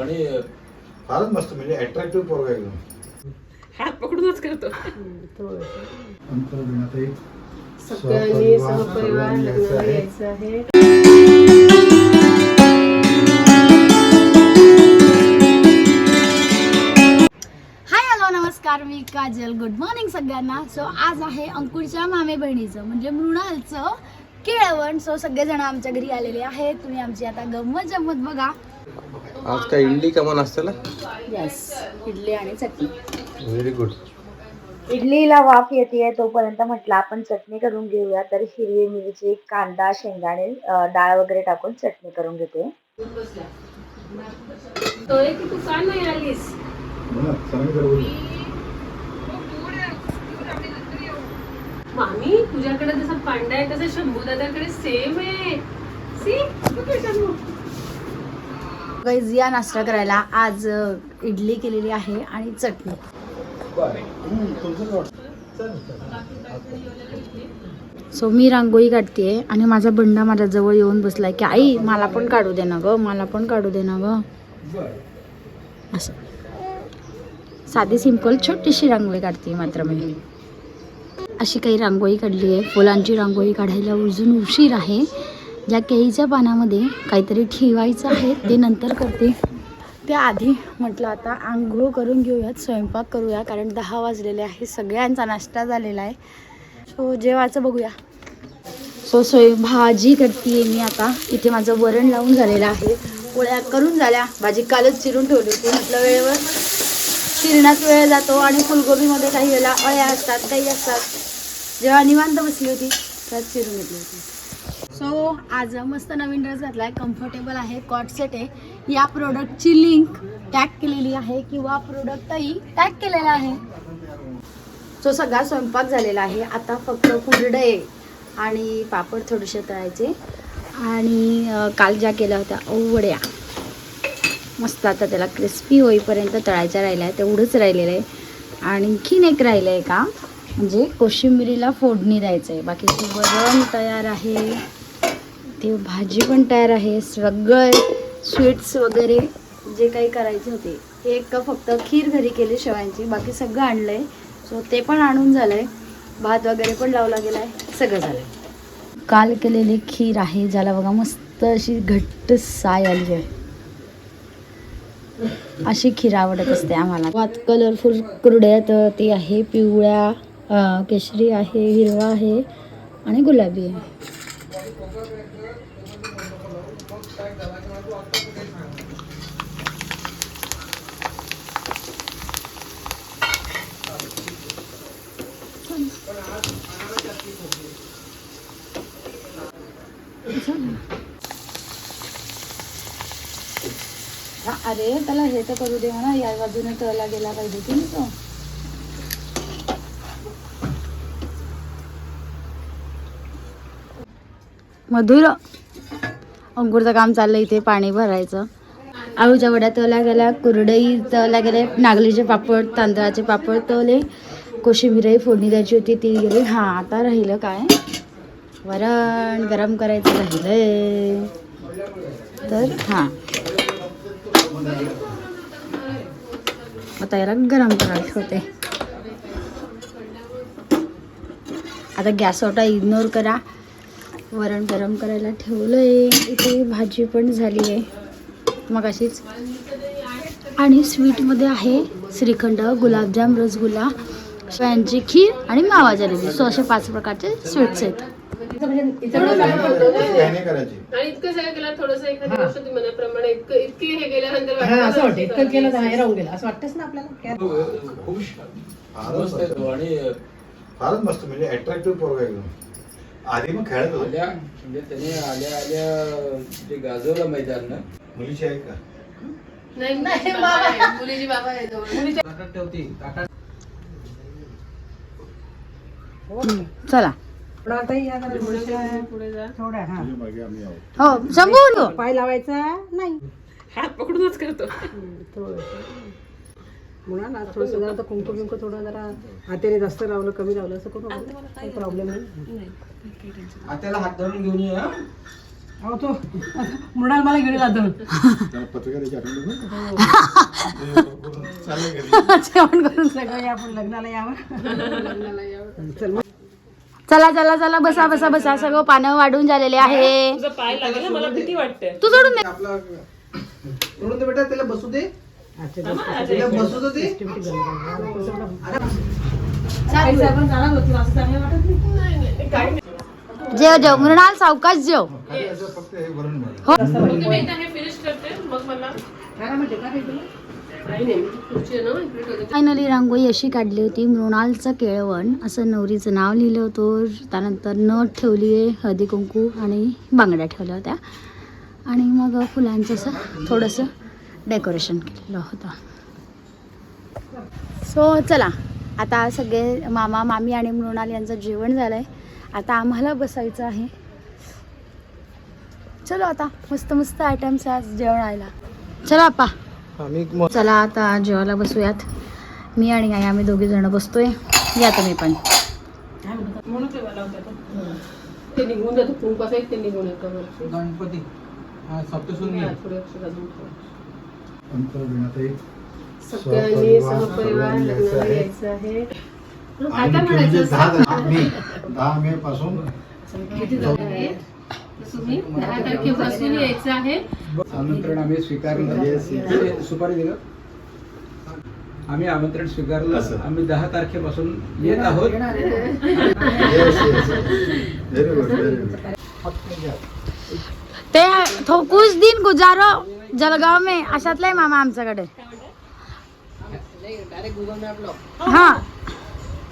आणि फारच मस्त म्हणजे अट्रॅक्टिव्ह पोरगा एकदम. हात पकडूनच करतो. सगळ्यांनी सहपरिवार लग्नाला यायचं आहे. हाय हॅलो नमस्कार, मी काजल. गुड मॉर्निंग सगळ्यांना. सो आज आहे अंकुरच्या मामे बहिणीचं म्हणजे मृणालचं केळवण. सो सगळेजण आमच्या घरी आलेले आहेत. तुम्ही आमची आता गंमत जम्मत बघा. आज काय इडली कमान असते ना? यस, इडली आणि चटणी. Very good. इडलीला वाफ येते तोपर्यंत म्हटलं आपण चटणी करून घेऊया. तर हिरवी मिरची, कांदा, शेंगदाणे, डाळ वगैरे टाकून चटणी करून घेते. की तू का नाही आलीस? मामी तुझ्याकडे जसं पांडा आहे तसं शंभू दादाकडे सेम आहे. गाईज या नाश्ता करायला आज इडली केलेली आहे आणि चटणी. सो मी रांगोळी काढते आणि माझा बंडा माझ्या जवळ येऊन बसलाय की आई मला पण काढू दे ना ग, मला पण काढू दे ना ग. असं साधी सिंपल छोटीशी रांगोळी काढते मात्र मी. अशी काही रांगोळी काढली आहे. फुलांची रांगोळी काढायला अजून उशीर आहे. या केळीच्या पानामध्ये काहीतरी ठेवायचं आहे ते नंतर करते. त्याआधी म्हटलं आता आंघोळ करून घेऊयात, स्वयंपाक करूया, कारण 10 वाजलेले आहे. सगळ्यांचा नाश्ता झालेला आहे. सो जेवायचं बघूया. सो भाजी करते मी आता. इथे माझं वरण लावून झालेलं आहे. पोळ्या करून झाल्या. भाजी कालच चिरून ठेवली होती. म्हटलं वेळेवर चिरण्यात वेळ जातो आणि फुलगोबीमध्ये काही वेळेला अळ्या असतात, काही असतात. जेव्हा निवांत बसली होती त्यात चिरून घेतली होती. सो आज मस्त नवीन ड्रेस घातला आहे. कम्फर्टेबल आहे, कॉट सेट आहे. या प्रोडक्टची लिंक टॅग केलेली आहे किंवा प्रोडक्टही टॅग केलेला आहे. सो सगळा स्वयंपाक झालेला आहे. आता फक्त कुरडे आणि पापड थोडेसे तळायचे आणि काल ज्या केल्या होत्या वड्या मस्त आता त्याला क्रिस्पी होईपर्यंत तळायच्या राहिल्या आहे. तेवढंच राहिलेलं आहे. आणखीन एक राहिलं आहे का म्हणजे कोशिंबिरीला फोडणी द्यायचं आहे. बाकीचे वरण तयार आहे, ते भाजी पण तयार आहे. सगळं स्वीट्स वगैरे जे काही करायचे होते. एक फक्त खीर घरी केली शेवयांची, बाकी सगळं आणलं आहे. सो ते पण आणून झालं आहे. भात वगैरे पण लावला गेला आहे. सगळं झालं आहे. काल केलेली खीर आहे ज्याला बघा मस्त अशी घट्ट साय आली आहे. अशी खीर आवडत असते आम्हाला. भात कलरफुल कुरड्यात ती आहे, पिवळ्या, केशरी आहे, हिरवा आहे आणि गुलाबी आहे. अरे त्याला हे तर करू दे म्हणा. या बाजूने तळला गेला पाहिजे की नाही तो. मधुर अंकुरचं काम चाललं इथे. पाणी भरायचं. आळूच्या वड्या तळल्या गेल्या, कुरडई तळल्या गेल्या, नागलीचे पापड, तांदळाचे पापड तळले, कोशिंबीरही फोडणी द्यायची होती ती गेली. हां आता राहिलं काय, वरण गरम करायचं राहिलंय. तर हां आता याला गरम करायला ठेवते. आता गॅस ओटा इग्नोर करा. वरण गरम करायला ठेवलंय. इथे भाजी पण झाली आहे मग अशीच. आणि स्वीटमध्ये आहे श्रीखंड, गुलाबजाम, रसगुल्ला, शेवयांची खीर आणि मावा जलेबी. सो असे 5 प्रकारचे स्वीट्स आहेत. आणि इतकं सगळं केलं थोडंसं एखादी गोष्ट तुम्ही मनाप्रमाणे इतकी हे केल्यानंतर असं वाटतं इतकं केलं तर हे राहून गेलं असं वाटतंच ना आपल्याला. आणि फारच मस्त म्हणजे अट्रॅक्टिव्ह पोरगा एकदम. आधी मग खेळत होत्या म्हणजे त्याने आल्या आल्या ते गाजवलं मैदान ना. मुलीची आहे का? नाही मुलीची बाबा आहे जवळ. चला पुढे जा. हो शंभू पाय लावायचा नाही, हात पकडूनच करतो. म्हणा थोडंसं जरा कुंकू बिंकू थोडं जरा हाताने जास्त लावलं कमी लावलं असं करू. काही प्रॉब्लेम नाही. त्याला हात धरून घेऊन ये. अहो तो मृणाल मला घेऊन जातो त्याला पत्रकाराची आठवण देऊ. चालेल घरी. जेवण करून सगळं आपण लग्नाला यावं चल चला चला चला बसा बसा बसा सगळं पानं वाढून झालेले आहे. तुझा पाय लागेल मला भीती वाटते. तू सोडून दे. आपला म्हणून तर बेटा त्याला बसू दे, त्याला बसू दे. आपण जाणार होतो असं चांगलं वाटत नाही. जेव जेव मृणाल सावकाश जेव. खाली असं फक्त हे भरून मिळालं. हो मी एकदा हे फिनिश करते मग मला काय म्हणते काय तुला काही नाही खुर्ची आहे ना इकडे ठेवते. फायनली रांगोळी अशी काढली होती. मृणालचं केळवण असं नवरीचं नाव लिहिलं होतं. त्यानंतर नथ ठेवली आहे, हळदी कुंकू आणि बांगड्या ठेवल्या होत्या आणि मग फुलांचं असं थोडंसं डेकोरेशन केलेलं होतं. सो चला आता सगळे मामा मामी आणि मृणाल यांचं जेवण झालं आहे. आता आम्हाला बसायचं आहे. चलो आता मस्त मस्त आयटम्स आज जेवणायला. चला आपा चला आता जेवायला बसूयात. मी आणि आई आम्ही दोघे जण बसतोय. या तुम्ही पण. म्हणून ते मला होतं ते निघून जातो कुंपास एक ते निघून येतं वरती. गणपती हा सप्तशृंगी हा, थोडे अक्षर अजून ठेव. अंतर्गुणातही सगळ्यांनी सहपरिवार लग्नाला यायचं आहे. काय काय म्हणायचं असं? 10 मे पासून किती जण आहेत? तुम्ही 10 तारखेपासून यायचं आहे. आमंत्रण आम्ही स्वीकारलं. Yes, yes. सुपारी दिलं. आम्ही आमंत्रण स्वीकारलं. असं. आम्ही 10 तारखेपासून येत आहोत. Very good very good. ते तो कुछ दिन गुजारो जलगाव में अशातलं आहे मामा आमच्याकडे. हा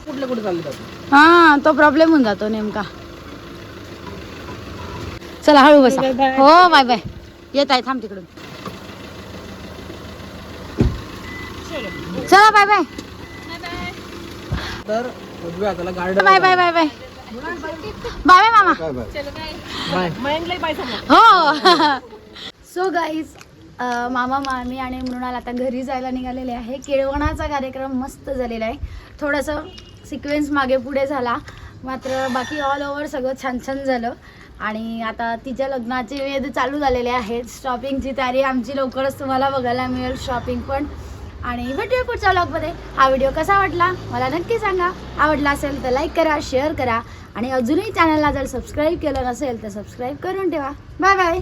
कुठलं कुठे चाललं हा तो प्रॉब्लेम होऊन जातो नेमका. चला हळू बसा. हो बाय बाय. येत आहे थांब तिकडून. चला बाय बाय तर उजव्या हाताला garden. Bye bye bye bye bye bye मामा. हो सो गाईज मामा मामी आणि मृणाल आता घरी जायला निघालेले आहे. केळवणाचा कार्यक्रम मस्त झालेला आहे. थोडंसं सिक्वेन्स मागे पुढे झाला मात्र बाकी ऑल ओव्हर सगळं छान छान झालं. आणि आता तिच्या लग्नाचे वेध चालू झालेले आहेत. शॉपिंगची तयारी आमची लवकरच तुम्हाला बघायला मिळेल शॉपिंग पण. आणि भेटूया पुढच्या व्लॉगमध्ये. हा व्हिडिओ कसा वाटला मला नक्की सांगा. आवडला असेल तर लाईक करा, शेअर करा आणि अजूनही चॅनलला जर सबस्क्राईब केलं नसेल तर सबस्क्राईब करून ठेवा. Bye bye.